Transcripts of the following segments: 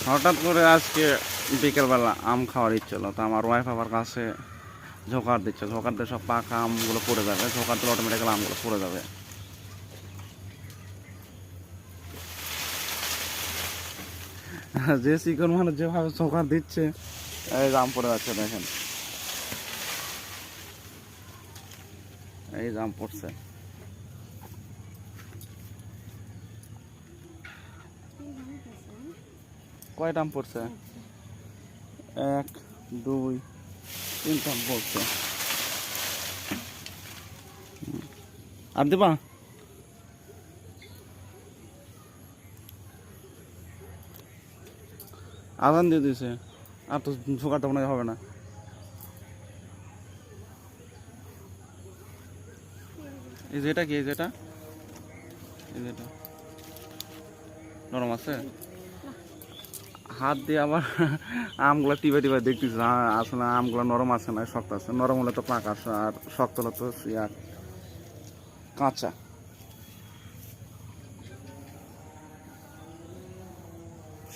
হঠাৎ করে আজকে বিকেলবেলা আম খাওয়ার ইচ্ছে হলো, তো আমার ওয়াইফ আমার কাছে ঝোকার দিচ্ছে, ঝোকার দিয়ে সব পাকা আমগুলো পড়ে যাবে, ঝোকার দিলে অটোমেটিক্যালি আমগুলো পড়ে যাবে। যে চিকন মানুষ যেভাবে ঝোকার দিচ্ছে, এই যে আম পড়ে যাচ্ছে, দেখেন এই যে আম পড়ছে। কয়টা আম পড়ছে? 1 2 3টা আম পড়ছে। আর দিবা? আজান দিয়ে দিয়েছে, আর তো ঝোকারটা মনে হয় হবে না। এই যে এটা কি, এই যে এটা, এই যে এটা নরম আছে, হাত দিয়ে আবার আমগুলো টিপে টিপে দেখতেছি আসলে আমগুলো নরম আছে না শক্ত আছে। নরম হলে তো পাকা, আর শক্ত হলে তো কাঁচা।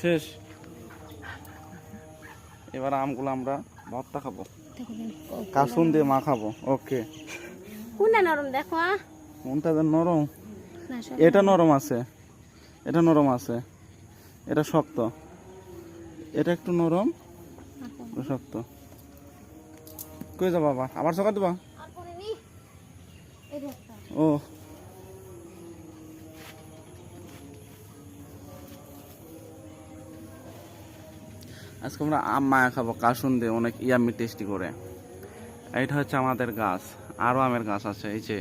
শেষ। এবার আমগুলো আমরা ভর্তা খাবো, কাসুন দিয়ে মাখাবো। ওকে, কোনটা নরম দেখো? কোনটা নরম? এটা নরম আছে, এটা নরম আছে, এটা শক্ত, এটা একটু নরম, শক্ত। কই যাবা আবার সকাল দেবা? ও আজকে আমরা আম মায়া খাবো কাসুন দিয়ে, অনেক ইয়াম্মি টেস্টি করে। এইটা হচ্ছে আমাদের গাছ, আরো আমের গাছ আছে। এই যে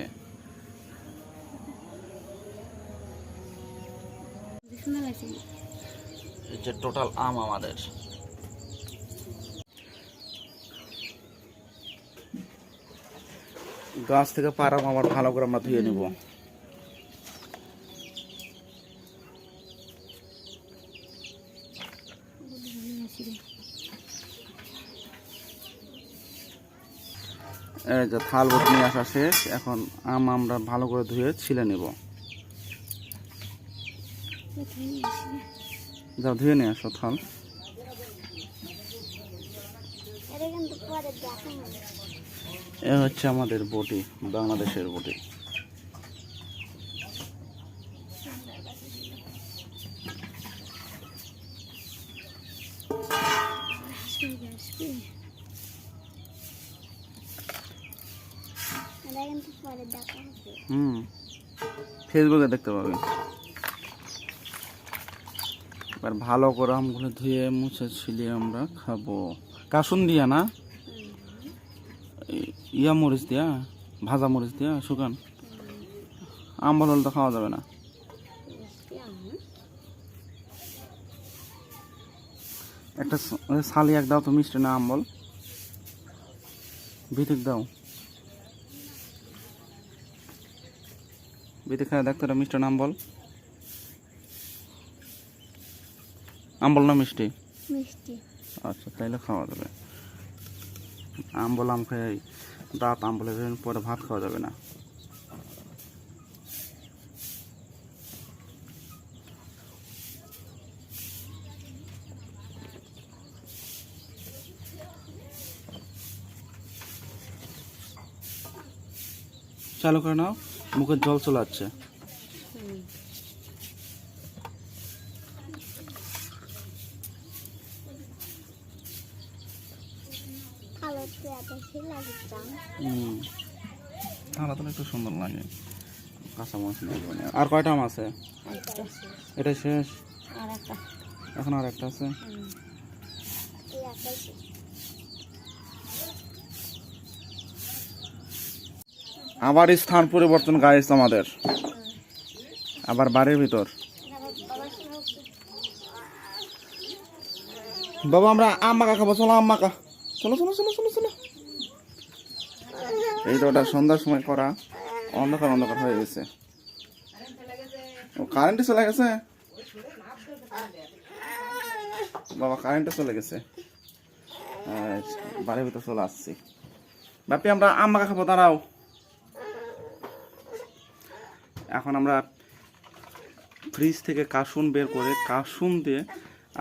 টোটাল আম আমাদের। গাছ থেকে পাড়া আম আবার ভালো করে আমরা ধুয়ে নিব। এই যে থাল বট নিয়ে আসা শেষ, এখন আম আমরা ভালো করে ধুয়ে ছিলে নিব। যাও ধুয়ে নিয়ে আসো থাল। এ হচ্ছে আমাদের বটি, বাংলাদেশের বটি। ফেসবুকে দেখতে পাবে। এবার ভালো করে আমগুলো ধুয়ে মুছে ছিলিয়ে আমরা খাবো। কাসুন দিয়া না, ইয়া মরিচ দিয়া, ভাজা মরিচ দিয়া শুকান। আম ভালো হলে তো খাওয়া যাবে না। একটা শালি এক দাও তো, মিষ্টি না আম্বল ভিতর দাও, ভিতরে খায় দেখতো মিষ্টি না আম্বল। আম্বল না মিষ্টি? মিষ্টি। আচ্ছা তাইলে খাওয়া যাবে। আম্বল আম খাই দাঁত আম্বলে পরে ভাত খাওয়া যাবে না। চালু করে নাও, মুখের জল চলে যাচ্ছে। থালা তো একটু সুন্দর লাগে, কাঁচা মাছ নিয়ে। আর কয়টা আম আছে? এটা শেষ, এখন আর একটা আছে। আবার স্থান পরিবর্তন গাইস আমাদের, আবার বাড়ির ভিতর। বাবা আমরা আম মাখা খাবো, চলো আম মাখা, চলো চলো চলো চলো চলো। এই তো ওটা সন্ধ্যার সময় করা, অন্ধকার অন্ধকার হয়ে গেছে। ও কারেন্টে চলে গেছে বাবা, কারেন্টে চলে গেছে। বাড়ির ভিতর চলে আসছি। বাপি আমরা আম মাখা খাবো, দাঁড়াও। এখন আমরা ফ্রিজ থেকে কাসুন বের করে কাসুন দিয়ে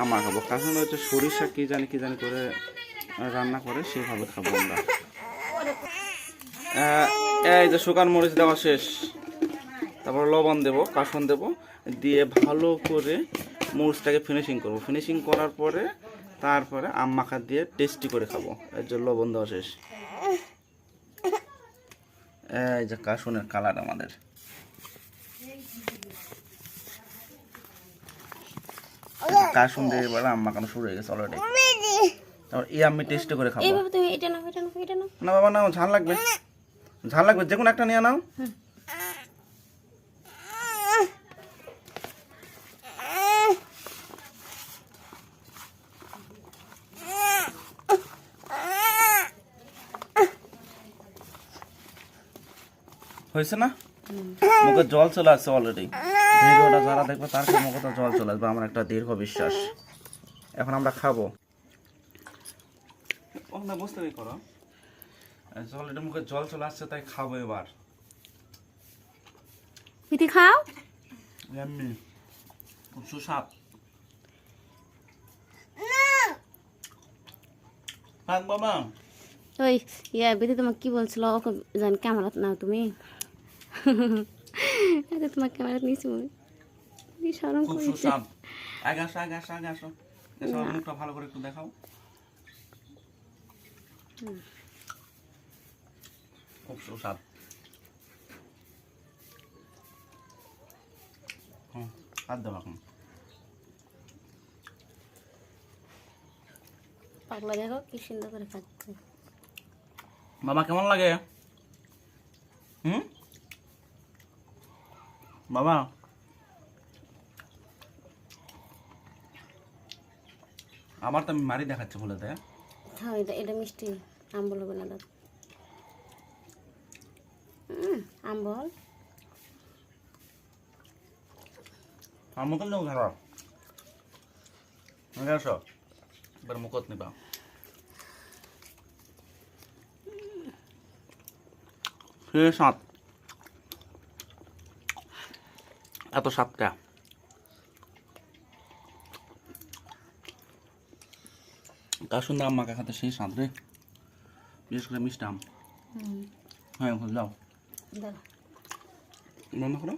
আমার খাবো। কাসুন হচ্ছে সরিষা কি জানি করে রান্না করে সেভাবে খাবো আমরা। এই যে শুকান মরিচ দেওয়া শেষ, তারপর লবণ দেবো, কাসুন দেবো, দিয়ে ভালো করে মরিচটাকে ফিনিশিং করবো। ফিনিশিং করার পরে তারপরে আম মাখা দিয়ে টেস্টি করে খাবো। এর জন্য লবণ দেওয়া শেষ। এই যে কাসুনের কালার আমাদের। কাসুন দিয়ে এবার আম মাখানো শুরু হয়ে গেছে অলরেডি। তারপর এই আমি টেস্ট করে খাবো। এইভাবে তুমি এটা নাও, এটা নাও, এটা নাও। না বাবা নাও, ঝাল লাগবে, ঝাল লাগবে, যে কোনো একটা নিয়ে নাও। হয়েছে না? মুখে জল চলে আসছে অলরেডি। ভিডিওটা যারা দেখবে তার মুখে তো জল চলে আসবে, আমার একটা দীর্ঘ বিশ্বাস। এখন আমরা খাবো। না বুঝতে পারি করো, অলরেডি মুখে জল চলে আসছে, তাই খাবো এবার। পিঠে খাও। এমনি খুব সুস্বাদ। থাক বাবা। ওই বিধি তোমাকে কি বলছিল, ওকে জানি ক্যামেরাত নাও তুমি। তোমার ক্যামেরাত নিয়েছি শরম খুব করেছে। সুস্বাদ। আগে আসো, আগে আসো, আগে আসো, এসো, মুখটা ভালো করে একটু দেখাও। খুব সুস্বাদ। হাত দাও এখন। পাগলা দেখো কি সুন্দর করে খাচ্ছে। বাবা কেমন লাগে? বাবা আমার তো আমি মারি দেখাচ্ছে বলে দেয়। হ্যাঁ, এটা মিষ্টি আম্বল হবে না দাদা। আম্বল আমার মুখে নেও খারাপ। আসো এবার মুখত নিবা। সে স্বাদ, এত স্বাদটা। তার সুন্দর আম মাখা খাতে সেই স্বাদ রে, বিশেষ করে মিষ্টি আম। হ্যাঁ যাও দাঁড়া। রান্না করো।